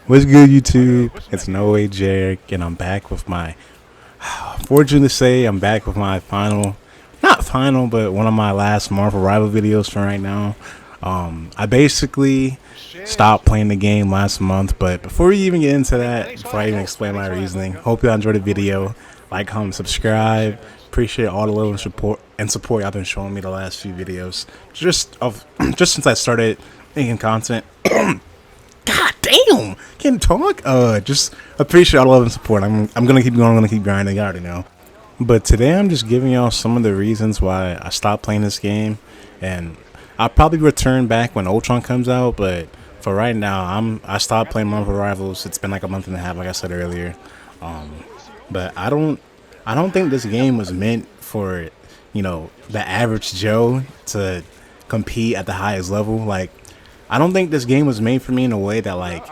What's good, YouTube? It's No Way Jarek, and I'm back with my. Fortunate to say, I'm back with my not final, but one of my last Marvel Rival videos for right now. I basically stopped playing the game last month, but before we even get into that, before I even explain my reasoning, hope y'all enjoyed the video. Like, comment, subscribe. Appreciate all the love and support y'all been showing me the last few videos. Just since I started making content. God damn, can't talk. Just appreciate all the love and support. I'm gonna keep going. I'm gonna keep grinding. You already know. But today I'm just giving y'all some of the reasons why I stopped playing this game, and I'll probably return back when Ultron comes out. But for right now, I stopped playing Marvel Rivals. It's been like a month and a half, like I said earlier. But I don't think this game was meant for the average Joe to compete at the highest level. Like, I don't think this game was made for me in a way that, like,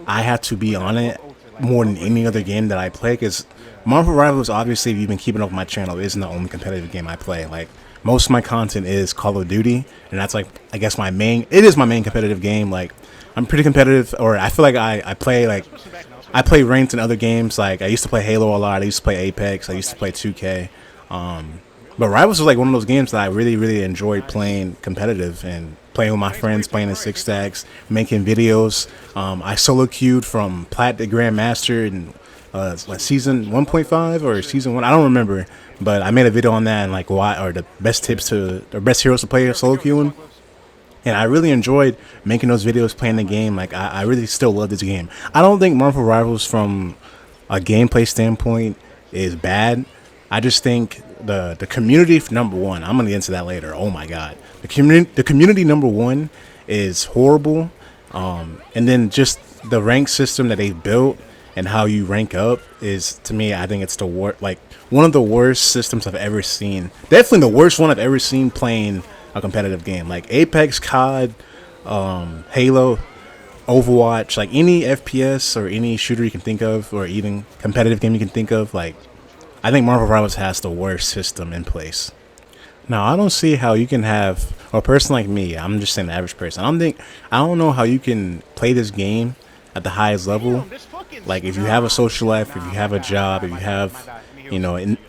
I have to be on it more than any other game that I play. Because Marvel Rivals, obviously, if you've been keeping up with my channel, isn't the only competitive game I play. Like, most of my content is Call of Duty, and that's, like, I guess it is my main competitive game. Like, I'm pretty competitive, or I feel like I play ranked in other games. Like, I used to play Halo a lot, I used to play Apex, I used to play 2K. But Rivals was like one of those games that I really, really enjoyed playing competitive and playing with my friends, playing in six stacks, making videos. I solo queued from Plat to Grandmaster in like season 1.5 or season 1. I don't remember, but I made a video on that and like why or the best tips or best heroes to play solo queuing. And I really enjoyed making those videos, playing the game. Like, I really still love this game. I don't think Marvel Rivals from a gameplay standpoint is bad. I just think the community, number one, I'm gonna get into that later. Oh my god, the community number one is horrible. And then just the rank system that they built and how you rank up is, to me, I think it's one of the worst systems I've ever seen. Definitely the worst one I've ever seen playing a competitive game. Like Apex, COD, Halo, Overwatch, like any FPS or any shooter you can think of, or even competitive game you can think of, like, I think Marvel Rivals has the worst system in place. Now, I don't see how you can have, or a person like me, I'm just saying the average person, I don't know how you can play this game at the highest level. Like, if you have a social life, if you have a job, if you have,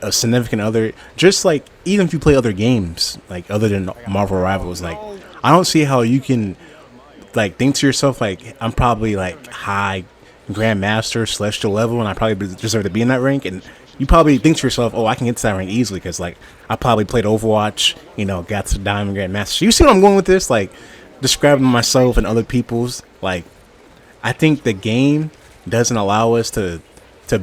a significant other, just like, even if you play other games, like, other than Marvel Rivals, like, I don't see how you can, like, think to yourself, like, I'm probably, like, high Grandmaster, Celestial level, and I probably deserve to be in that rank, and you probably think to yourself, oh, I can get to that rank easily, because, like, I probably played Overwatch, got to Diamond Grandmaster. You see what I'm going with this? Like, describing myself and other people's, like, I think the game doesn't allow us to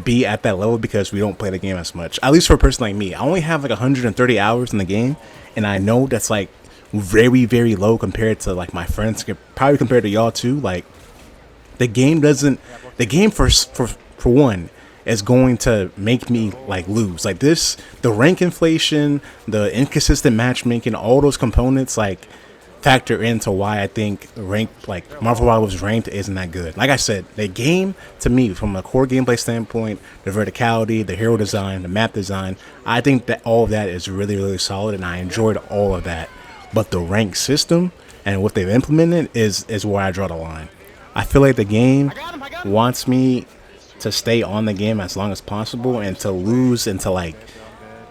be at that level because we don't play the game as much. At least for a person like me, I only have like 130 hours in the game, and I know that's like very, very low compared to like my friends, probably compared to y'all too. Like, the game for one is going to make me like lose. Like, the rank inflation, the inconsistent matchmaking, all those components like factor into why I think Marvel Rivals ranked isn't that good. Like I said, the game, to me, from a core gameplay standpoint, the verticality, the hero design, the map design, I think that all of that is really, really solid, and I enjoyed all of that. But the rank system and what they've implemented is where I draw the line. I feel like the game wants me to stay on the game as long as possible, and to lose and to like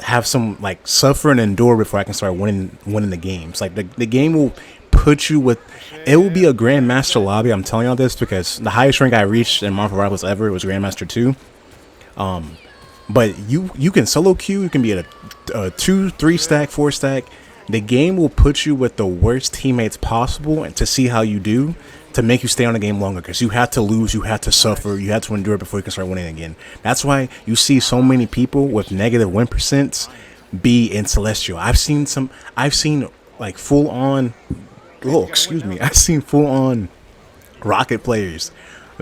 have some like suffer and endure before I can start winning the games. Like, the game will put you with, it will be a Grandmaster lobby. I'm telling y'all this because the highest rank I reached in Marvel Rivals ever was Grandmaster 2. But you can solo queue, you can be at a 2, 3 stack, 4 stack. The game will put you with the worst teammates possible, and to see how you do, to make you stay on the game longer, because you have to lose, you have to suffer, you have to endure before you can start winning again. That's why you see so many people with negative win percents be in Celestial. I've seen like full on, I've seen full on Rocket players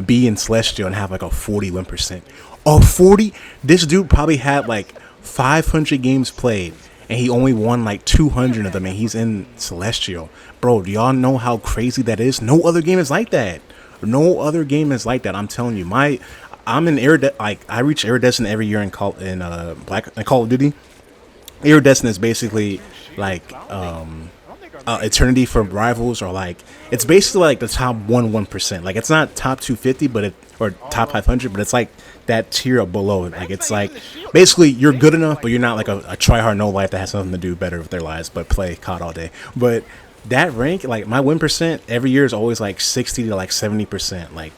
be in Celestial and have like a 40 win percent. Oh, 40? This dude probably had like 500 games played, and he only won like 200 of them, and he's in Celestial. Bro, do y'all know how crazy that is? No other game is like that. No other game is like that. I'm telling you, I'm in I reach iridescent every year in Call of Duty. Iridescent is basically like eternity for rivals are like, it's basically like the top 1%. Like it's not top 250, but or top 500, but it's like that tier below it. Like it's like basically you're good enough, but you're not like a try hard no life that has nothing to do better with their lives, but play COD all day. But that rank, like my win percent every year is always like 60 to like 70%. Like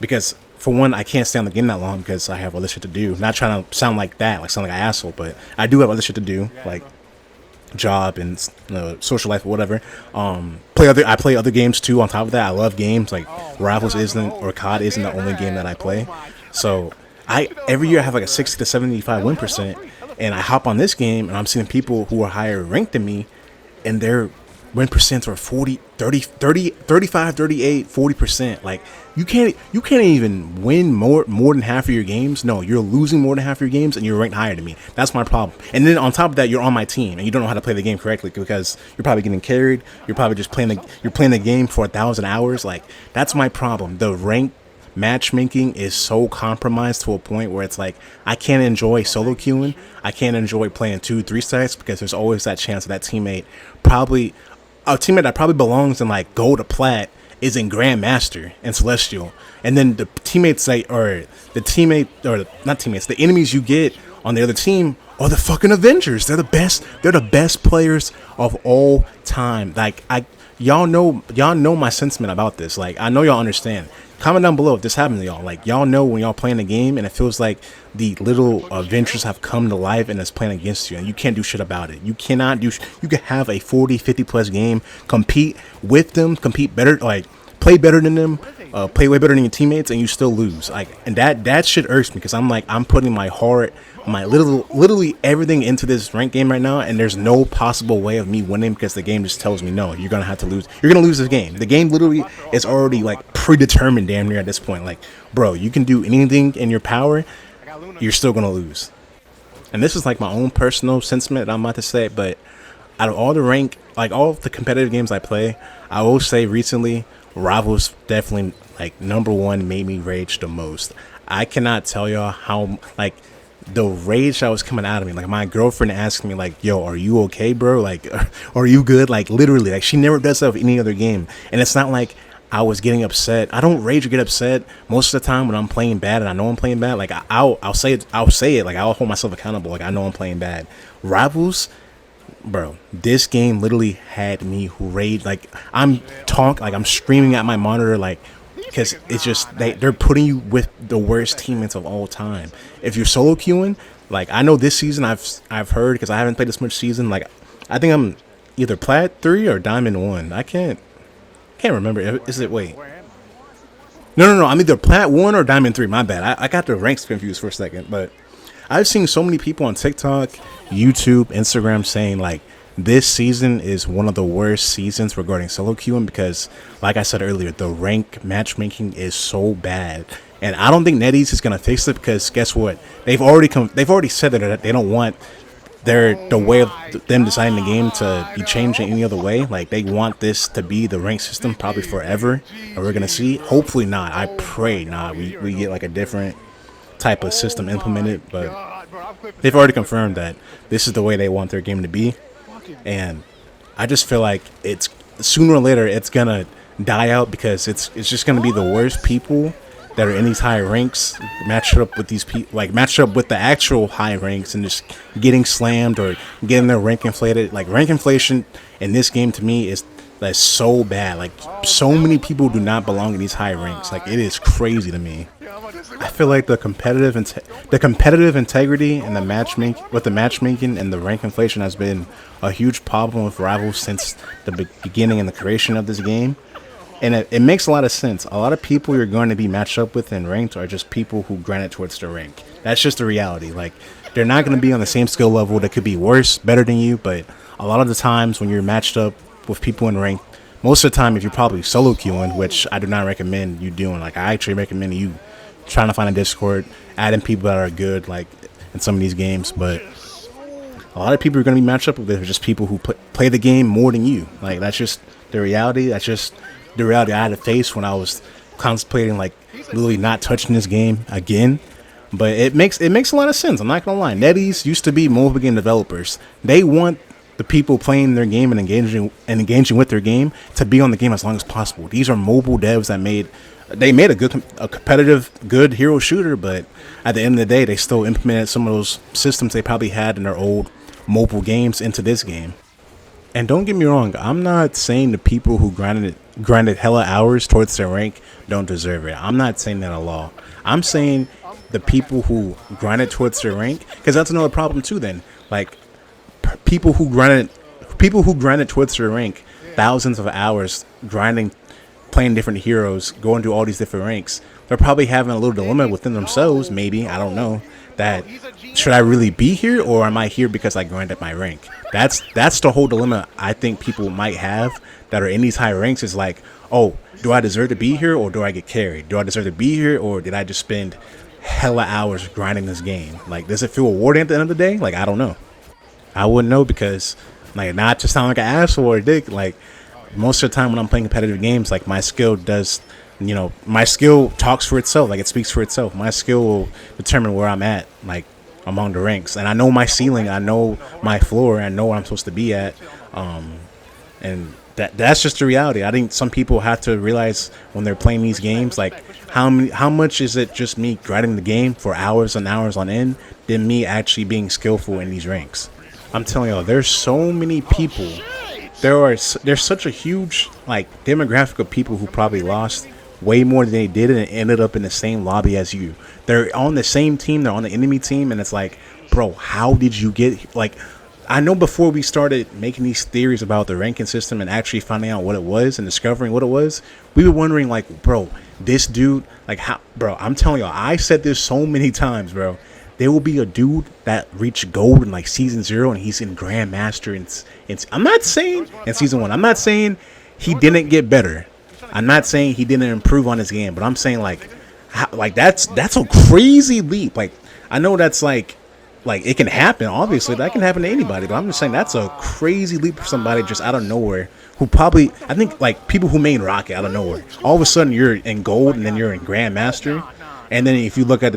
because for one, I can't stay on the game that long because I have other shit to do. Not trying to sound like that, like sound like an asshole, but I do have other shit to do, like job and social life or whatever. I play other games too. On top of that, I love games. Like Rivals isn't, or COD isn't the only game that I play. So I every year I have like a 60 to 75 win percent, and I hop on this game and I'm seeing people who are higher ranked than me, and their win percents are 40, 30, 30, 35, 38, 40%. Like you can't even win more than half of your games. No, you're losing more than half of your games and you're ranked higher than me. That's my problem. And then on top of that, you're on my team and you don't know how to play the game correctly because you're probably getting carried. You're probably just playing the game for 1,000 hours. Like that's my problem. The rank matchmaking is so compromised to a point where it's like I can't enjoy solo queuing. I can't enjoy playing 2-3 stacks because there's always that chance that teammate probably a teammate that probably belongs in like gold to plat is in Grandmaster and Celestial, and then the teammates the enemies you get on the other team are the fucking Avengers. They're the best. They're the best players of all time. Like y'all know my sentiment about this. Like I know y'all understand. Comment down below if this happened to y'all. Like y'all know when y'all playing the game and it feels like the little adventures have come to life and it's playing against you and you can't do shit about it. You cannot do. You can have a 40-50 plus game, compete with them, compete better, like play better than them, play way better than your teammates, and you still lose. Like, and that shit irks me because I'm like I'm putting my heart, my literally everything into this ranked game right now, and there's no possible way of me winning because the game just tells me no, you're gonna have to lose. You're gonna lose this game. The game literally is already like predetermined damn near at this point. Like, bro, you can do anything in your power, you're still gonna lose. And this is like my own personal sentiment that I'm about to say, but out of all the rank, like all of the competitive games I play, I will say recently Rivals definitely like #1 made me rage the most. I cannot tell y'all how like the rage that was coming out of me. Like my girlfriend asked me like, yo, are you okay, bro? Like are you good? Like literally, like she never does that with any other game. And it's not like I was getting upset. I don't rage or get upset most of the time when I'm playing bad and I know I'm playing bad. Like I'll say it. Like I'll hold myself accountable. Like I know I'm playing bad. Rivals, bro, this game literally had me rage. Like I'm screaming at my monitor, like because it's just they're putting you with the worst teammates of all time. If you're solo queuing, like I know this season I've heard because I haven't played this much season. Like I think I'm either plat 3 or diamond 1. I can't remember. Is it wait? No. I'm either plat 1 or diamond 3. My bad. I got the ranks confused for a second, but I've seen so many people on TikTok, YouTube, Instagram saying like this season is one of the worst seasons regarding solo queuing because, like I said earlier, the rank matchmaking is so bad. And I don't think NetEase is gonna fix it because guess what? They've already said that they don't want the way of them designing the game to be changed in any other way. Like they want this to be the rank system probably forever. And we're gonna see. Hopefully not. I pray not. We get like a different type of system implemented, but they've already confirmed that this is the way they want their game to be, and I just feel like it's sooner or later it's gonna die out because it's just gonna be the worst people that are in these high ranks matched up with these people, like matched up with the actual high ranks and just getting slammed or getting their rank inflated. Like rank inflation in this game to me is that's so bad. Like so many people do not belong in these high ranks. Like it is crazy to me. I feel like the competitive integrity and the matchmaking and the rank inflation has been a huge problem with Rivals since the beginning and the creation of this game. And it makes a lot of sense. A lot of people you're going to be matched up with in ranked are just people who grind it towards the rank. That's just the reality. Like they're not going to be on the same skill level. That could be worse, better than you. But a lot of the times when you're matched up with people in rank, most of the time if you're probably solo queuing, which I do not recommend you doing. Like I actually recommend you trying to find a Discord, adding people that are good, like in some of these games. But a lot of people you're going to be matched up with are just people who play the game more than you. Like that's just the reality. That's just the reality I had to face when I was contemplating like literally not touching this game again. But it makes a lot of sense. I'm not gonna lie. NetEase used to be mobile game developers. They want the people playing their game and engaging with their game to be on the game as long as possible. These are mobile devs that made a competitive, good hero shooter, but at the end of the day, they still implemented some of those systems they probably had in their old mobile games into this game. And don't get me wrong, I'm not saying the people who grinded hella hours towards their rank don't deserve it. I'm not saying that at all. I'm saying the people who grinded towards their rank, because that's another problem too. Then, like people who grinded towards their rank, thousands of hours grinding, playing different heroes, going through all these different ranks, they're probably having a little dilemma within themselves. Maybe, I don't know, that should I really be here, or am I here because I grinded my rank? That's the whole dilemma I think people might have that are in these high ranks. Is like, oh, do I deserve to be here, or do I get carried? Do I deserve to be here, or did I just spend hella hours grinding this game? Like, does it feel rewarding at the end of the day? Like, I don't know. I wouldn't know, because, like, not to sound like an asshole or a dick, like, most of the time when I'm playing competitive games, like, my skill talks for itself. Like, it speaks for itself. My skill will determine where I'm at, like, among the ranks. And I know my ceiling, I know my floor, I know where I'm supposed to be at. And that's just the reality. I think some people have to realize when they're playing these games, like, how much is it just me grinding the game for hours and hours on end than me actually being skillful in these ranks. I'm telling y'all, there's so many people. There's such a huge, like, demographic of people who probably lost way more than they did and ended up in the same lobby as you. They're on the same team, they're on the enemy team, and it's like, bro, how did you get, like, I know before we started making these theories about the ranking system and actually finding out what it was and discovering what it was, we were wondering, like, bro, this dude, like, how, bro, I'm telling y'all, I said this so many times, bro. There will be a dude that reached gold in, like, season 0, and he's in Grandmaster. And I'm not saying in season 1, I'm not saying he didn't get better. I'm not saying he didn't improve on his game, but I'm saying, like, that's a crazy leap. Like, I know that's like it can happen. Obviously, that can happen to anybody. But I'm just saying that's a crazy leap for somebody just out of nowhere who probably, I think, like, people who main Rocket out of nowhere. All of a sudden, you're in gold, and then you're in Grandmaster, and then if you look at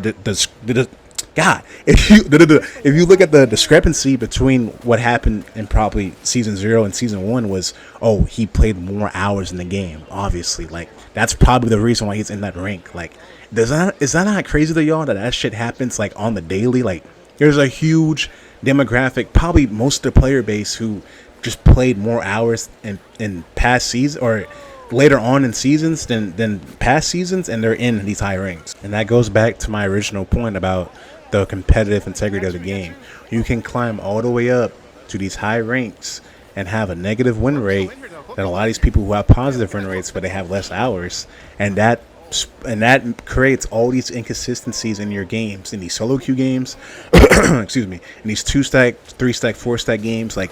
if you look at the discrepancy between what happened in probably season 0 and season 1 was, oh, he played more hours in the game. Obviously, like, that's probably the reason why he's in that rank. Like, is that not crazy to y'all that shit happens, like, on the daily? Like, there's a huge demographic, probably most of the player base, who just played more hours in past seasons or later on in seasons than past seasons, and they're in these high ranks. And that goes back to my original point about the competitive integrity of the game. You can climb all the way up to these high ranks and have a negative win rate than a lot of these people who have positive win rates, but they have less hours, and that creates all these inconsistencies in your games, in these solo queue games, excuse me, in these 2-stack, 3-stack, 4-stack games. Like,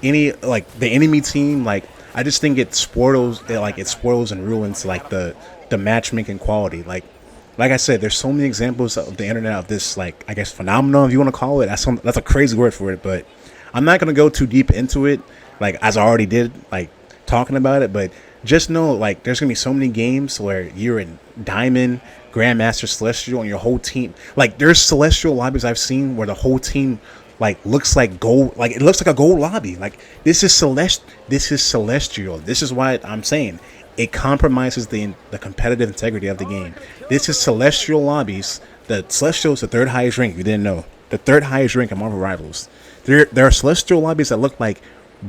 the enemy team, like, I just think it spoils and ruins, like, the matchmaking quality. Like I said, there's so many examples of the internet of this, like, I guess, phenomenon, if you want to call it. That's a crazy word for it, but I'm not gonna go too deep into it, like, as I already did, like, talking about it. But just know, like, there's gonna be so many games where you're in Diamond, Grandmaster, Celestial, and your whole team, like, there's Celestial lobbies I've seen where the whole team, like, looks like gold, like, it looks like a gold lobby. Like, this is Celestial. This is why I'm saying it compromises the competitive integrity of the game. This is Celestial lobbies. The Celestial is the 3rd highest rank, if you didn't know. The 3rd highest rank in Marvel Rivals. There are Celestial lobbies that look like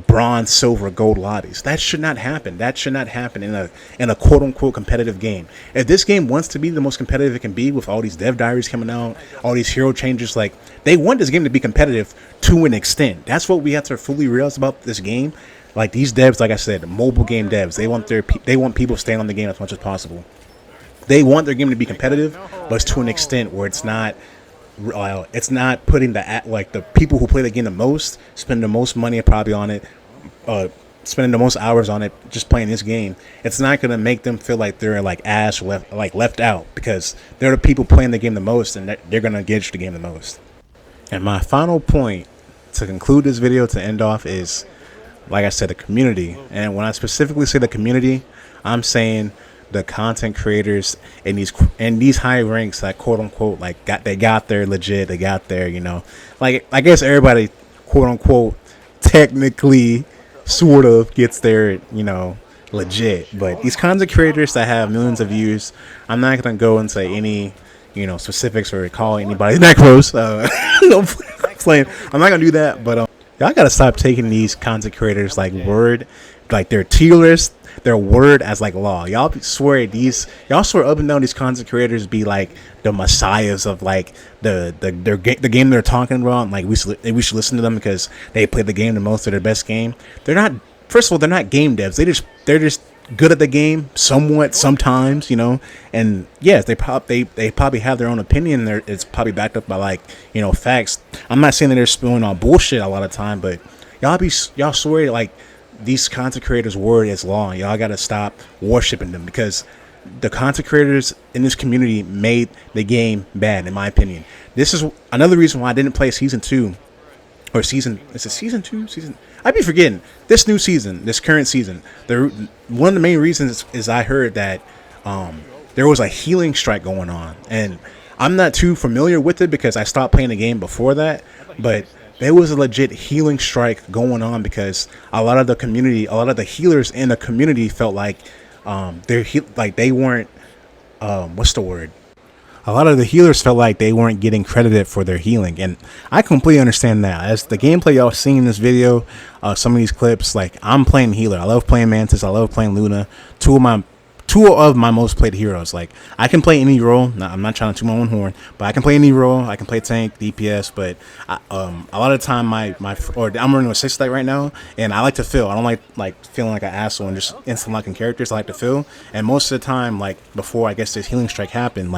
bronze, silver, gold lobbies. That should not happen. That should not happen in a quote-unquote competitive game. If this game wants to be the most competitive it can be, with all these dev diaries coming out, all these hero changes, like, they want this game to be competitive to an extent. That's what we have to fully realize about this game. Like, these devs, like I said, mobile game devs, they want people staying on the game as much as possible. They want their game to be competitive, but it's to an extent where it's not putting the people who play the game the most, spend the most money probably on it, spending the most hours on it, just playing this game. It's not going to make them feel like they're, like, left out, because they're the people playing the game the most, and they're going to engage the game the most. And my final point to conclude this video, to end off, is, like I said, the community. And when I specifically say the community, I'm saying the content creators in these high ranks that, quote unquote, like, they got there legit, they got there, like, I guess everybody, quote unquote, technically sort of gets there, legit. But these content creators that have millions of views, I'm not gonna go into any, specifics or call anybody necros. No, playing. I'm not gonna do that. But y'all gotta stop taking these content creators like word, like their tier list, their word as like law. Y'all swear up and down these content creators be like the messiahs of like the game they're talking about. Like we should listen to them because they play the game the most. They're the best game. They're not. First of all, they're not game devs. They're just good at the game somewhat sometimes, and yes, they probably have their own opinion. It's probably backed up by like facts. I'm not saying that they're spilling on bullshit a lot of time, but y'all swear like these content creators' word is law. Y'all gotta stop worshiping them because the content creators in this community made the game bad, in my opinion. This is another reason why I didn't play season 2 or season. Is it season 2? I'd be forgetting this new season, this current season. One of the main reasons is I heard that there was a healing strike going on, and I'm not too familiar with it because I stopped playing the game before that. But there was a legit healing strike going on because a lot of the healers in the community felt like they weren't what's the word? A lot of the healers felt like they weren't getting credited for their healing, and I completely understand that. As the gameplay y'all seen in this video, some of these clips, like I'm playing healer. I love playing Mantis. I love playing Luna. Two of my most played heroes. Like I can play any role. I'm not trying to toot my own horn, but I can play any role. I can play tank, DPS. But a lot of the time, I'm running with 6 stack right now, and I like to fill. I don't like feeling like an asshole and just instant locking characters. I like to fill, and most of the time, like before I guess this healing strike happened,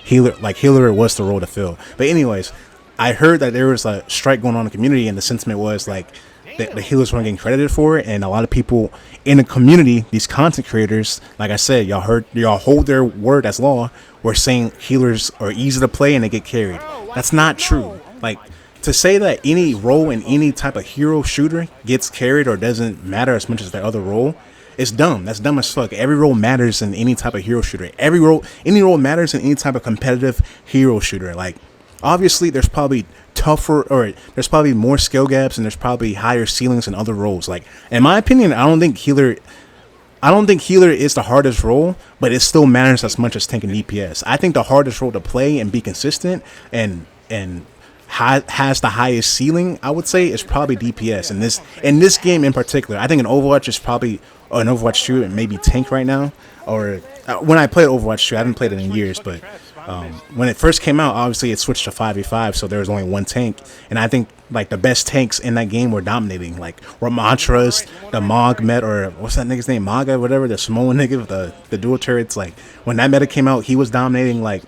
healer was the role to fill. But anyways, I heard that there was a strike going on in the community, and the sentiment was like the healers weren't getting credited for it, and a lot of people in the community, these content creators, like I said, y'all hold their word as law. We're saying healers are easy to play and they get carried. That's not true. Like to say that any role in any type of hero shooter gets carried or doesn't matter as much as the other role is dumb. That's dumb as fuck. Every role matters in any type of hero shooter. Any role matters in any type of competitive hero shooter. Like obviously there's probably there's probably more skill gaps and there's probably higher ceilings in other roles. Like in my opinion, I don't think healer is the hardest role, but it still matters as much as tank and DPS. I think the hardest role to play and be consistent and has the highest ceiling, I would say, is probably DPS. In this game in particular, I think in Overwatch is probably an Overwatch 2 and maybe tank right now. Or when I played Overwatch 2, I haven't played it in years, but when it first came out, obviously it switched to 5v5, so there was only one tank, and I think like the best tanks in that game were dominating, like Ramantras, the Mog Met, or what's that nigga's name, Maga, whatever, the Samoan nigga with the dual turrets. Like when that meta came out, he was dominating. Like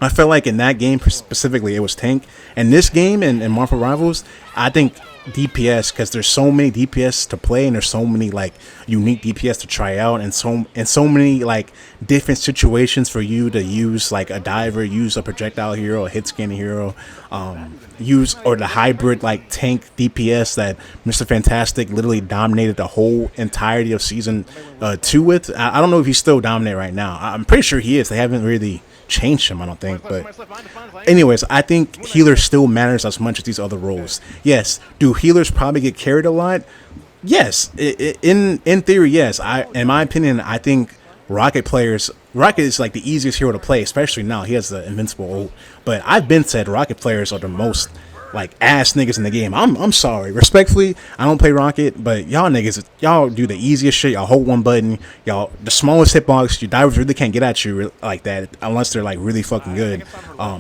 I felt like in that game specifically, it was tank. And this game and Marvel Rivals, I think DPS, because there's so many DPS to play and there's so many like unique DPS to try out, and so many like different situations for you to use, like a diver, use a projectile hero, a hit scan hero, use or the hybrid like tank DPS that Mr. Fantastic literally dominated the whole entirety of season 2 with. I don't know if he's still dominant right now. I'm pretty sure he is. They haven't really changed him, I don't think. But anyways, I think healer still matters as much as these other roles. Yes, do healers probably get carried a lot? Yes, in theory, yes. In my opinion, I think Rocket is like the easiest hero to play, especially now. He has the invincible ult. But I've been said Rocket players are the most like ass niggas in the game. I'm sorry, respectfully, I don't play Rocket, but y'all niggas, y'all do the easiest shit. Y'all hold one button, y'all the smallest hitbox. Your divers really can't get at you like that unless they're like really fucking good.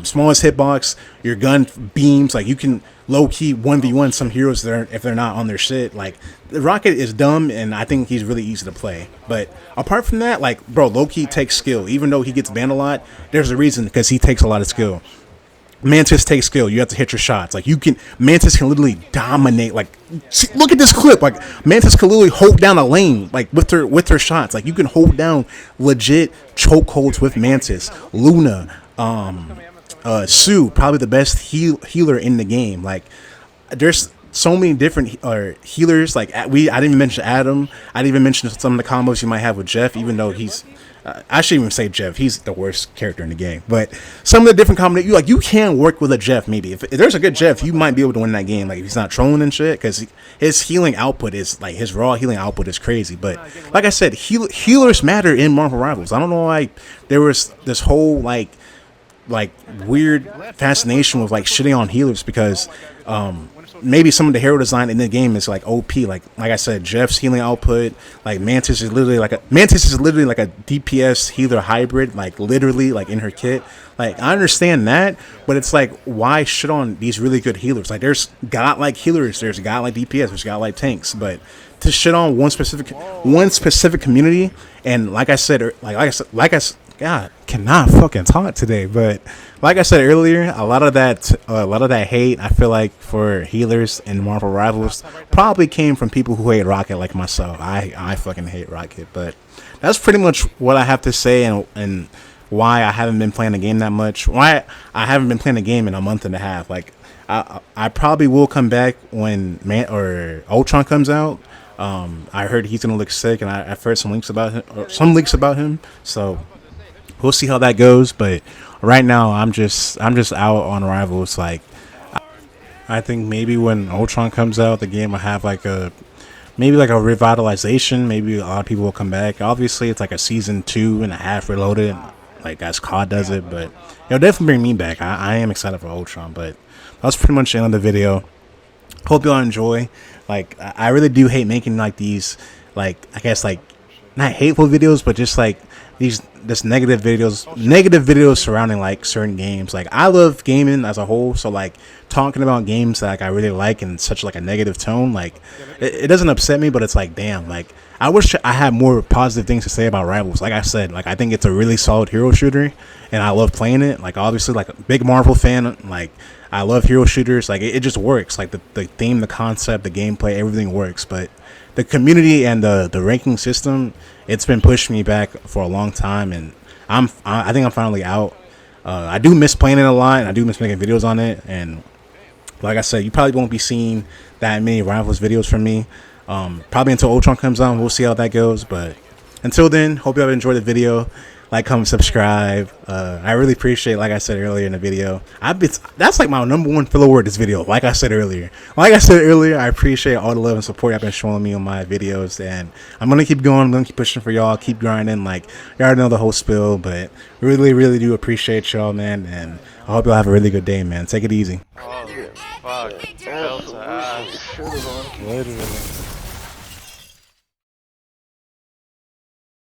Smallest hitbox, your gun beams, like you can low key 1v1 some heroes there if they're not on their shit. Like the Rocket is dumb, and I think he's really easy to play. But apart from that, like bro, low key takes skill. Even though he gets banned a lot, there's a reason, because he takes a lot of skill. Mantis takes skill. You have to hit your shots. Like Mantis can literally dominate. Like, see, look at this clip. Like Mantis can literally hold down a lane, like with her shots. Like you can hold down legit chokeholds with Mantis. Luna, Sue, probably the best healer in the game. Like there's so many different healers. Like I didn't even mention Adam. I didn't even mention some of the combos you might have with Jeff, even though he's I shouldn't even say Jeff. He's the worst character in the game. But some of the different combinations, like you can work with a Jeff. Maybe if there's a good Jeff, you might be able to win that game. Like if he's not trolling and shit, because his healing output is like his raw healing output is crazy. But like I said, healers matter in Marvel Rivals. I don't know why there was this whole like weird fascination with like shitting on healers because maybe some of the hero design in the game is like OP. Like I said, Jeff's healing output, like Mantis is literally like a DPS healer hybrid, like literally like in her kit. Like I understand that, but it's like why shit on these really good healers? Like there's godlike healers, there's godlike DPS, there's godlike tanks, but to shit on one specific community, and like I said, God, cannot fucking talk today. But like I said earlier, a lot of that hate I feel like for healers in Marvel Rivals probably came from people who hate Rocket like myself. I fucking hate Rocket, but that's pretty much what I have to say and why I haven't been playing the game that much. Why I haven't been playing the game in a month and a half. Like I probably will come back when Ultron comes out. I heard he's gonna look sick, and I've heard some leaks about him. So we'll see how that goes. But right now, I'm just out on Rivals. Like I think maybe when Ultron comes out, the game will have like a revitalization. Maybe a lot of people will come back. Obviously, it's like a season 2.5 reloaded, like as COD does it. But it'll definitely bring me back. I am excited for Ultron. But that's pretty much the end of the video. Hope y'all enjoy. Like I really do hate making like these, like I guess like not hateful videos, but just like this negative videos surrounding like certain games. Like I love gaming as a whole, so like talking about games that like I really like in such like a negative tone, like it doesn't upset me, but it's like damn, like I wish I had more positive things to say about Rivals. Like I said, like I think it's a really solid hero shooter, and I love playing it. Like obviously, like a big Marvel fan, like I love hero shooters. Like it just works. Like the theme, the concept, the gameplay, everything works. But the community and the ranking system, it's been pushing me back for a long time, and I think I'm finally out. I do miss playing it a lot, and I do miss making videos on it. And like I said, you probably won't be seeing that many Rivals videos from me. Probably until Ultron comes out. We'll see how that goes. But until then, hope you all enjoyed the video. Like, comment, subscribe. I really appreciate, like I said earlier in the video, that's like my #1 filler word this video. Like I said earlier, I appreciate all the love and support y'all been showing me on my videos, and I'm gonna keep going. I'm gonna keep pushing for y'all, keep grinding. Like you already know the whole spill, but really do appreciate y'all, man. And I hope y'all have a really good day, man. Take it easy. Oh, fuck. Literally.